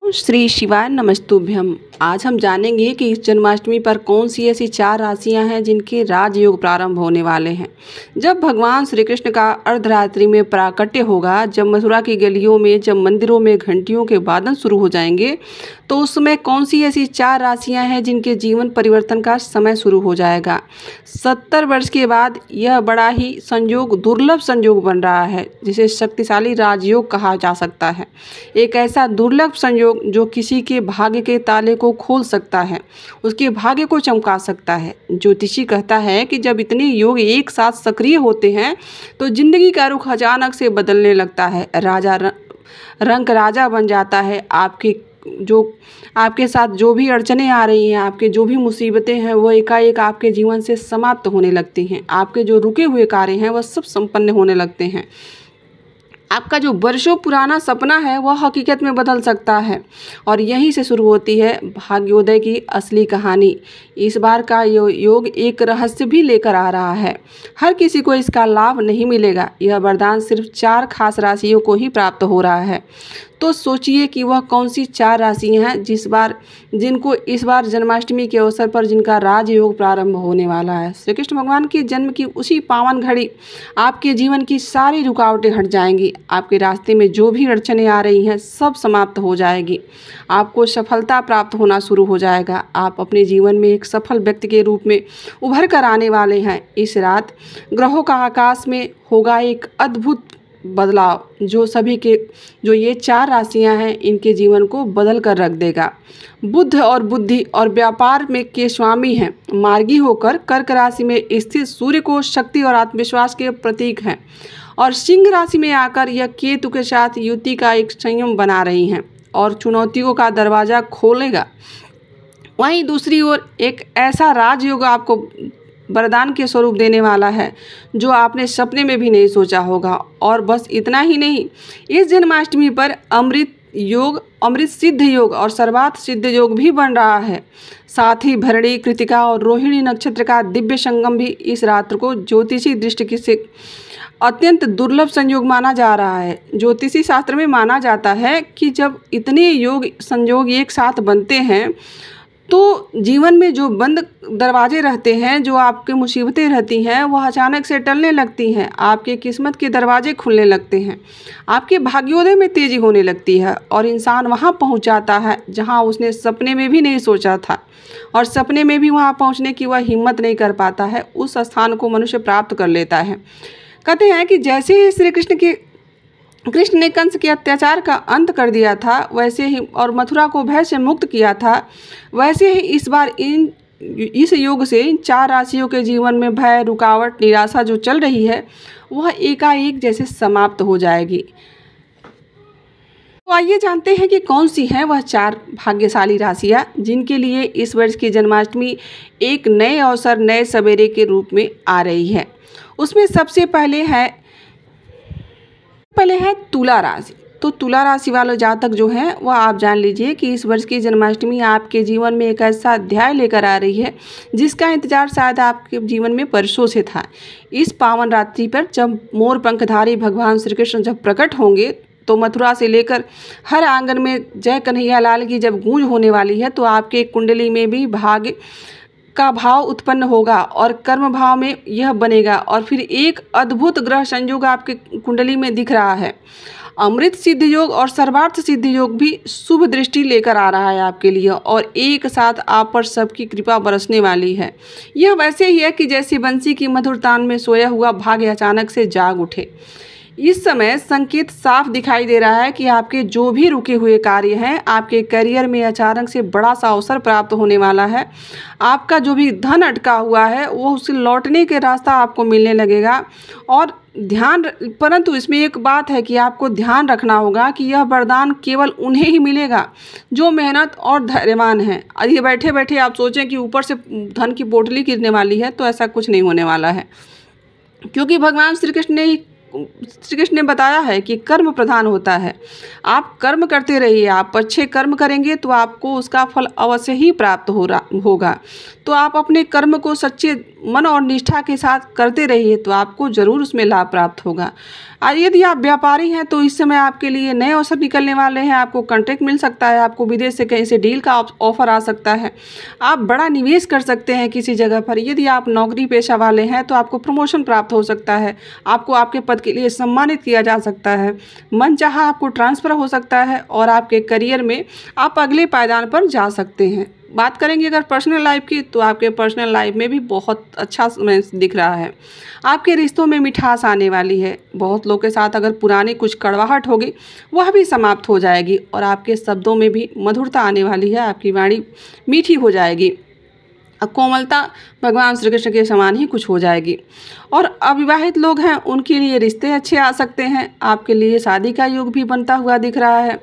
श्री शिवाय नमस्तुभ्यम। आज हम जानेंगे कि इस जन्माष्टमी पर कौन सी ऐसी 4 राशियां हैं जिनके राजयोग प्रारंभ होने वाले हैं। जब भगवान श्री कृष्ण का अर्धरात्रि में प्राकट्य होगा, जब मथुरा की गलियों में, जब मंदिरों में घंटियों के वादन शुरू हो जाएंगे, तो उस समय कौन सी ऐसी 4 राशियां हैं जिनके जीवन परिवर्तन का समय शुरू हो जाएगा। 70 वर्ष के बाद यह बड़ा ही संयोग, दुर्लभ संयोग बन रहा है, जिसे शक्तिशाली राजयोग कहा जा सकता है। एक ऐसा दुर्लभ संयोग जो किसी के भाग्य के ताले को खोल सकता है, उसके भाग्य को चमका सकता है। ज्योतिषी कहता है कि जब इतने योग एक साथ सक्रिय होते हैं तो जिंदगी का रुख अचानक से बदलने लगता है। रंग राजा बन जाता है। आपके साथ जो भी अड़चने आ रही हैं, आपके जो भी मुसीबतें हैं, वो एकाएक आपके जीवन से समाप्त होने लगती हैं। आपके जो रुके हुए कार्य हैं वह सब संपन्न होने लगते हैं। आपका जो वर्षों पुराना सपना है वह हकीकत में बदल सकता है। और यहीं से शुरू होती है भाग्योदय की असली कहानी। इस बार का योग एक रहस्य भी लेकर आ रहा है। हर किसी को इसका लाभ नहीं मिलेगा। यह वरदान सिर्फ 4 खास राशियों को ही प्राप्त हो रहा है। तो सोचिए कि वह कौन सी 4 राशियां हैं जिनको इस बार जन्माष्टमी के अवसर पर जिनका राजयोग प्रारंभ होने वाला है। श्री कृष्ण भगवान के जन्म की उसी पावन घड़ी आपके जीवन की सारी रुकावटें हट जाएंगी। आपके रास्ते में जो भी अड़चनें आ रही हैं सब समाप्त हो जाएगी। आपको सफलता प्राप्त होना शुरू हो जाएगा। आप अपने जीवन में एक सफल व्यक्ति के रूप में उभर कर आने वाले हैं। इस रात ग्रहों का आकाश में होगा एक अद्भुत बदलाव जो ये 4 राशियां हैं इनके जीवन को बदल कर रख देगा। बुध और बुद्धि और व्यापार में के स्वामी हैं। मार्गी होकर कर्क राशि में स्थित सूर्य को शक्ति और आत्मविश्वास के प्रतीक हैं और सिंह राशि में आकर यह केतु के साथ युति का एक संयम बना रही हैं और चुनौतियों का दरवाज़ा खोलेगा। वहीं दूसरी ओर एक ऐसा राजयोग आपको वरदान के स्वरूप देने वाला है जो आपने सपने में भी नहीं सोचा होगा। और बस इतना ही नहीं, इस जन्माष्टमी पर अमृत सिद्ध योग और सर्वार्थ सिद्ध योग भी बन रहा है। साथ ही भरणी, कृतिका और रोहिणी नक्षत्र का दिव्य संगम भी इस रात्र को ज्योतिषी दृष्टि से अत्यंत दुर्लभ संयोग माना जा रहा है। ज्योतिषी शास्त्र में माना जाता है कि जब इतने संयोग एक साथ बनते हैं तो जीवन में जो बंद दरवाजे रहते हैं, जो आपके मुसीबतें रहती हैं, वह अचानक से टलने लगती हैं। आपके किस्मत के दरवाजे खुलने लगते हैं। आपके भाग्योदय में तेज़ी होने लगती है और इंसान वहां पहुंच जाता है जहां उसने सपने में भी नहीं सोचा था। और सपने में भी वहां पहुंचने की वह हिम्मत नहीं कर पाता है। उस स्थान को मनुष्य प्राप्त कर लेता है। कहते हैं कि जैसे ही श्री कृष्ण ने कंस के अत्याचार का अंत कर दिया था, वैसे ही और मथुरा को भय से मुक्त किया था, वैसे ही इस बार इस योग से इन 4 राशियों के जीवन में भय, रुकावट, निराशा जो चल रही है वह एकाएक जैसे समाप्त हो जाएगी। तो आइए जानते हैं कि कौन सी हैं वह 4 भाग्यशाली राशियां जिनके लिए इस वर्ष की जन्माष्टमी एक नए अवसर, नए सवेरे के रूप में आ रही है। उसमें सबसे पहले है तुला राशि। तो तुला राशि वाले जातक जो हैं वह आप जान लीजिए कि इस वर्ष की जन्माष्टमी आपके जीवन में एक ऐसा अध्याय लेकर आ रही है जिसका इंतजार शायद आपके जीवन में वर्षों से था। इस पावन रात्रि पर जब मोर पंखधारी भगवान श्री कृष्ण जब प्रकट होंगे तो मथुरा से लेकर हर आंगन में जय कन्हैया लाल की जब गूंज होने वाली है, तो आपके कुंडली में भी भाग्य का भाव उत्पन्न होगा और कर्म भाव में यह बनेगा। और फिर एक अद्भुत ग्रह संयोग आपके कुंडली में दिख रहा है। अमृत सिद्ध योग और सर्वार्थ सिद्ध योग भी शुभ दृष्टि लेकर आ रहा है आपके लिए और एक साथ आप पर सबकी कृपा बरसने वाली है। यह वैसे ही है कि जैसे बंसी की मधुर तान में सोया हुआ भाग्य अचानक से जाग उठे। इस समय संकेत साफ दिखाई दे रहा है कि आपके जो भी रुके हुए कार्य हैं, आपके करियर में अचानक से बड़ा सा अवसर प्राप्त होने वाला है। आपका जो भी धन अटका हुआ है वो उसे लौटने के रास्ता आपको मिलने लगेगा। और परंतु इसमें एक बात है कि आपको ध्यान रखना होगा कि यह वरदान केवल उन्हें ही मिलेगा जो मेहनत और धैर्यवान हैं। ये बैठे बैठे आप सोचें कि ऊपर से धन की पोटली गिरने वाली है, तो ऐसा कुछ नहीं होने वाला है, क्योंकि भगवान श्री कृष्ण ने बताया है कि कर्म प्रधान होता है। आप कर्म करते रहिए। आप अच्छे कर्म करेंगे तो आपको उसका फल अवश्य ही प्राप्त होगा। तो आप अपने कर्म को सच्चे मन और निष्ठा के साथ करते रहिए तो आपको ज़रूर उसमें लाभ प्राप्त होगा। और यदि आप व्यापारी हैं तो इस समय आपके लिए नए अवसर निकलने वाले हैं। आपको कॉन्ट्रैक्ट मिल सकता है, आपको विदेश से कहीं से डील का ऑफर आ सकता है। आप बड़ा निवेश कर सकते हैं किसी जगह पर। यदि आप नौकरी पेशा वाले हैं तो आपको प्रमोशन प्राप्त हो सकता है, आपको आपके पद के लिए सम्मानित किया जा सकता है, मनचाहा आपको ट्रांसफ़र हो सकता है और आपके करियर में आप अगले पायदान पर जा सकते हैं। बात करेंगे अगर पर्सनल लाइफ की, तो आपके पर्सनल लाइफ में भी बहुत अच्छा समय दिख रहा है। आपके रिश्तों में मिठास आने वाली है। बहुत लोग के साथ अगर पुरानी कुछ कड़वाहट होगी वह भी समाप्त हो जाएगी और आपके शब्दों में भी मधुरता आने वाली है। आपकी वाणी मीठी हो जाएगी, कोमलता भगवान श्री कृष्ण के समान ही कुछ हो जाएगी। और अविवाहित लोग हैं उनके लिए रिश्ते अच्छे आ सकते हैं। आपके लिए शादी का योग भी बनता हुआ दिख रहा है।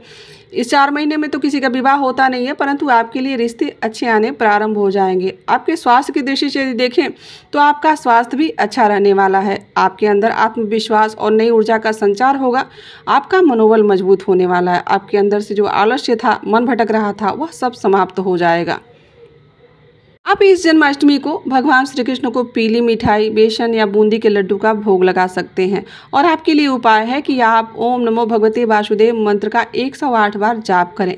इस 4 महीने में तो किसी का विवाह होता नहीं है, परंतु आपके लिए रिश्ते अच्छे आने प्रारंभ हो जाएंगे। आपके स्वास्थ्य की दृष्टि से यदि देखें तो आपका स्वास्थ्य भी अच्छा रहने वाला है। आपके अंदर आत्मविश्वास और नई ऊर्जा का संचार होगा। आपका मनोबल मजबूत होने वाला है। आपके अंदर से जो आलस्य था, मन भटक रहा था, वह सब समाप्त हो जाएगा। आप इस जन्माष्टमी को भगवान श्री कृष्ण को पीली मिठाई, बेसन या बूंदी के लड्डू का भोग लगा सकते हैं। और आपके लिए उपाय है कि आप ओम नमो भगवते वासुदेव मंत्र का 108 बार जाप करें।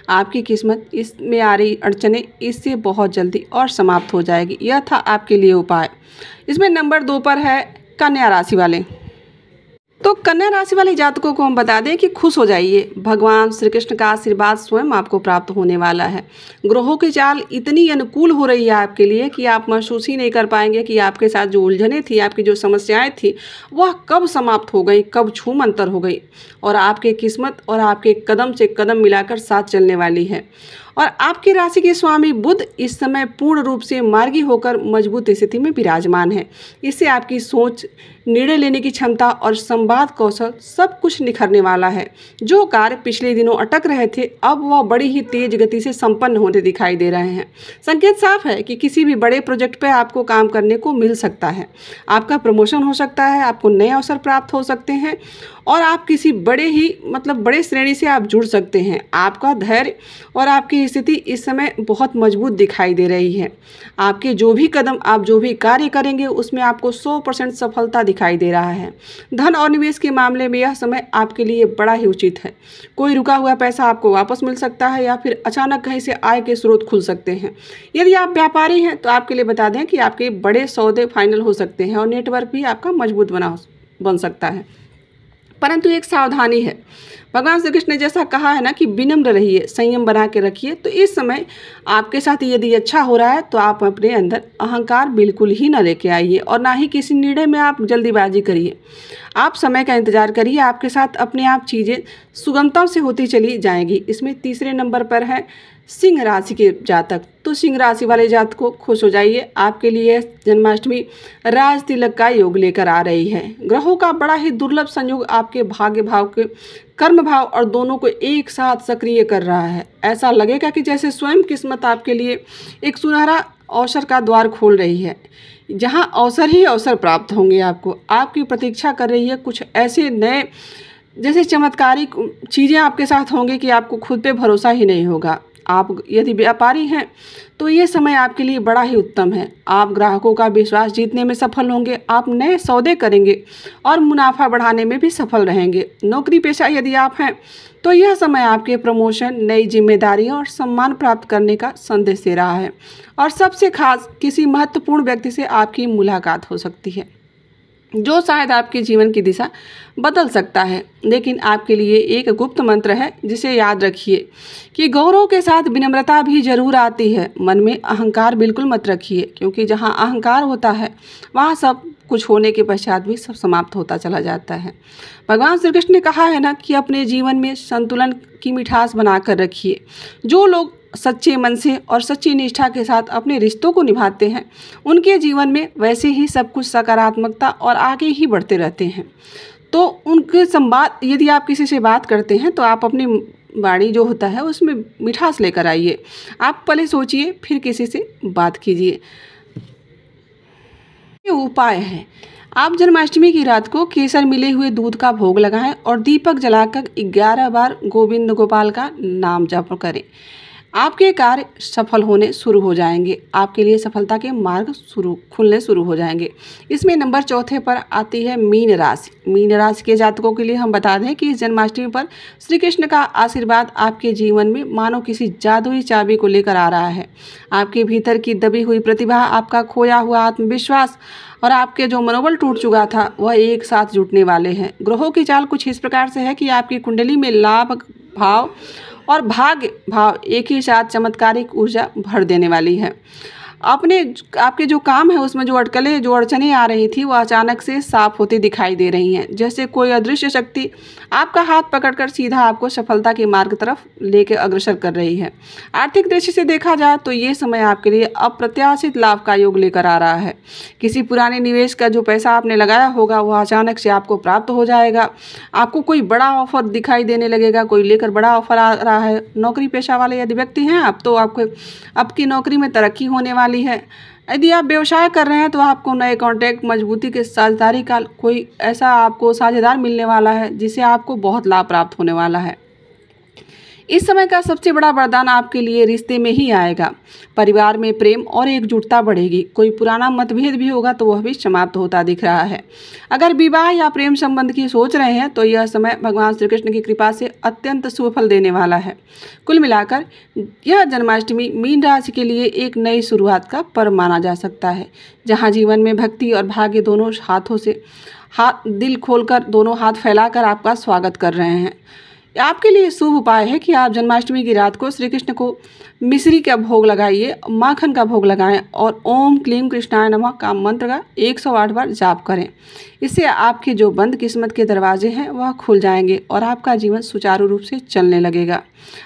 आपकी किस्मत इसमें आ रही अड़चनें इससे बहुत जल्दी और समाप्त हो जाएगी। यह था आपके लिए उपाय। इसमें नंबर 2 पर है कन्या राशि वाले। तो कन्या राशि वाले जातकों को हम बता दें कि खुश हो जाइए, भगवान श्री कृष्ण का आशीर्वाद स्वयं आपको प्राप्त होने वाला है। ग्रहों की चाल इतनी अनुकूल हो रही है आपके लिए कि आप महसूस ही नहीं कर पाएंगे कि आपके साथ जो उलझनें थी, आपकी जो समस्याएं थी, वह कब समाप्त हो गई, कब छूमंतर हो गई और आपके किस्मत और आपके कदम से कदम मिलाकर साथ चलने वाली है। और आपकी राशि के स्वामी बुध इस समय पूर्ण रूप से मार्गी होकर मजबूत स्थिति में विराजमान है। इससे आपकी सोच, निर्णय लेने की क्षमता और संवाद कौशल सब कुछ निखरने वाला है। जो कार्य पिछले दिनों अटक रहे थे, अब वह बड़ी ही तेज गति से संपन्न होते दिखाई दे रहे हैं। संकेत साफ है कि किसी भी बड़े प्रोजेक्ट पर आपको काम करने को मिल सकता है। आपका प्रमोशन हो सकता है, आपको नए अवसर प्राप्त हो सकते हैं और आप किसी बड़े श्रेणी से आप जुड़ सकते हैं। आपका धैर्य और आपकी स्थिति इस समय बहुत मजबूत दिखाई दे रही है। आपके जो भी कदम, आप जो भी कार्य करेंगे उसमें आपको 100% सफलता दिखाई दे रहा है। धन और निवेश के मामले में यह समय आपके लिए बड़ा ही उचित है। कोई रुका हुआ पैसा आपको वापस मिल सकता है या फिर अचानक कहीं से आय के स्रोत खुल सकते हैं। यदि आप व्यापारी हैं तो आपके लिए बता दें कि आपके बड़े सौदे फाइनल हो सकते हैं और नेटवर्क भी आपका मजबूत बन सकता है। परंतु एक सावधानी है। भगवान श्री कृष्ण ने जैसा कहा है ना कि विनम्र रहिए, संयम बना के रखिए। तो इस समय आपके साथ यदि अच्छा हो रहा है तो आप अपने अंदर अहंकार बिल्कुल ही ना लेके आइए और ना ही किसी निर्णय में आप जल्दीबाजी करिए। आप समय का इंतजार करिए। आपके साथ अपने आप चीज़ें सुगमता से होती चली जाएंगी। इसमें तीसरे नंबर पर है सिंह राशि के जातक। तो सिंह राशि वाले जातक को खुश हो जाइए। आपके लिए जन्माष्टमी राज तिलक का योग लेकर आ रही है। ग्रहों का बड़ा ही दुर्लभ संयोग आपके भाग्य भाव के कर्म भाव और दोनों को एक साथ सक्रिय कर रहा है। ऐसा लगेगा कि जैसे स्वयं किस्मत आपके लिए एक सुनहरा अवसर का द्वार खोल रही है, जहां अवसर ही अवसर प्राप्त होंगे। आपको आपकी प्रतीक्षा कर रही है कुछ ऐसे नए जैसे चमत्कारिक चीज़ें आपके साथ होंगी कि आपको खुद पे भरोसा ही नहीं होगा। आप यदि व्यापारी हैं तो ये समय आपके लिए बड़ा ही उत्तम है। आप ग्राहकों का विश्वास जीतने में सफल होंगे। आप नए सौदे करेंगे और मुनाफा बढ़ाने में भी सफल रहेंगे। नौकरी पेशा यदि आप हैं तो यह समय आपके प्रमोशन, नई जिम्मेदारियां और सम्मान प्राप्त करने का संदेश दे रहा है। और सबसे खास किसी महत्वपूर्ण व्यक्ति से आपकी मुलाकात हो सकती है जो शायद आपके जीवन की दिशा बदल सकता है। लेकिन आपके लिए एक गुप्त मंत्र है जिसे याद रखिए कि गौरव के साथ विनम्रता भी जरूर आती है। मन में अहंकार बिल्कुल मत रखिए, क्योंकि जहां अहंकार होता है वहां सब कुछ होने के पश्चात भी सब समाप्त होता चला जाता है। भगवान श्री कृष्ण ने कहा है ना कि अपने जीवन में संतुलन की मिठास बनाकर रखिए। जो लोग सच्चे मन से और सच्ची निष्ठा के साथ अपने रिश्तों को निभाते हैं उनके जीवन में वैसे ही सब कुछ सकारात्मकता और आगे ही बढ़ते रहते हैं। तो उनके संवाद, यदि आप किसी से बात करते हैं तो आप अपनी वाणी जो होता है उसमें मिठास लेकर आइए। आप पहले सोचिए फिर किसी से बात कीजिए। ये उपाय है, आप जन्माष्टमी की रात को केसर मिले हुए दूध का भोग लगाएं और दीपक जलाकर 11 बार गोविंद गोपाल का नाम जप करें। आपके कार्य सफल होने शुरू हो जाएंगे। आपके लिए सफलता के मार्ग खुलने शुरू हो जाएंगे। इसमें नंबर 4 पर आती है मीन राशि। मीन राशि के जातकों के लिए हम बता दें कि इस जन्माष्टमी पर श्री कृष्ण का आशीर्वाद आपके जीवन में मानो किसी जादुई चाबी को लेकर आ रहा है। आपके भीतर की दबी हुई प्रतिभा, आपका खोया हुआ आत्मविश्वास और आपके जो मनोबल टूट चुका था वह एक साथ जुटने वाले हैं। ग्रहों की चाल कुछ इस प्रकार से है कि आपकी कुंडली में लाभ भाव और भाग्य भाव एक ही साथ चमत्कारिक ऊर्जा भर देने वाली है। आपके जो काम है उसमें जो अटकलें जो अड़चनें आ रही थी वह अचानक से साफ होती दिखाई दे रही हैं। जैसे कोई अदृश्य शक्ति आपका हाथ पकड़कर सीधा आपको सफलता के मार्ग तरफ लेकर अग्रसर कर रही है। आर्थिक दृष्टि से देखा जाए तो ये समय आपके लिए अप्रत्याशित लाभ का योग लेकर आ रहा है। किसी पुराने निवेश का जो पैसा आपने लगाया होगा वह अचानक से आपको प्राप्त हो जाएगा। आपको कोई बड़ा ऑफर दिखाई देने लगेगा, कोई लेकर बड़ा ऑफर आ रहा है। नौकरी पेशा वाले यदि व्यक्ति हैं आप तो आपकी नौकरी में तरक्की होने वाली है। यदि आप व्यवसाय कर रहे हैं तो आपको नए कॉन्टैक्ट, मजबूती के साझेदारी का कोई ऐसा आपको साझेदार मिलने वाला है जिससे आपको बहुत लाभ प्राप्त होने वाला है। इस समय का सबसे बड़ा वरदान आपके लिए रिश्ते में ही आएगा। परिवार में प्रेम और एकजुटता बढ़ेगी। कोई पुराना मतभेद भी होगा तो वह भी समाप्त होता दिख रहा है। अगर विवाह या प्रेम संबंध की सोच रहे हैं तो यह समय भगवान श्री कृष्ण की कृपा से अत्यंत शुभ फल देने वाला है। कुल मिलाकर यह जन्माष्टमी मीन राशि के लिए एक नई शुरुआत का पर्व माना जा सकता है, जहाँ जीवन में भक्ति और भाग्य दोनों हाथों से दिल खोलकर दोनों हाथ फैलाकर आपका स्वागत कर रहे हैं। आपके लिए शुभ उपाय है कि आप जन्माष्टमी की रात को श्री कृष्ण को मिश्री का भोग लगाइए, माखन का भोग लगाएं और ओम क्लीम कृष्णाय नमः का मंत्र का 108 बार जाप करें। इससे आपके जो बंद किस्मत के दरवाजे हैं वह खुल जाएंगे और आपका जीवन सुचारू रूप से चलने लगेगा।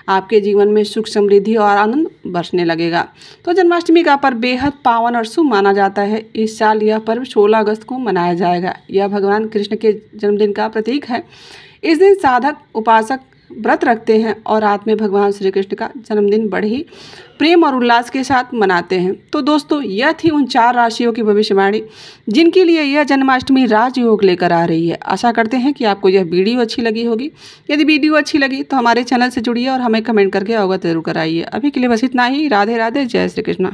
आपके जीवन में सुख, समृद्धि और आनंद बरसने लगेगा। तो जन्माष्टमी का पर्व बेहद पावन और शुभ माना जाता है। इस साल यह पर्व 16 अगस्त को मनाया जाएगा। यह भगवान कृष्ण के जन्मदिन का प्रतीक है। इस दिन साधक उपासक व्रत रखते हैं और रात में भगवान श्री कृष्ण का जन्मदिन बड़े ही प्रेम और उल्लास के साथ मनाते हैं। तो दोस्तों, यह थी उन 4 राशियों की भविष्यवाणी जिनके लिए यह जन्माष्टमी राजयोग लेकर आ रही है। आशा करते हैं कि आपको यह वीडियो अच्छी लगी होगी। यदि वीडियो अच्छी लगी तो हमारे चैनल से जुड़िए और हमें कमेंट करके अवगत जरूर कराइए। अभी के लिए बस इतना ही। राधे राधे, जय श्री कृष्ण।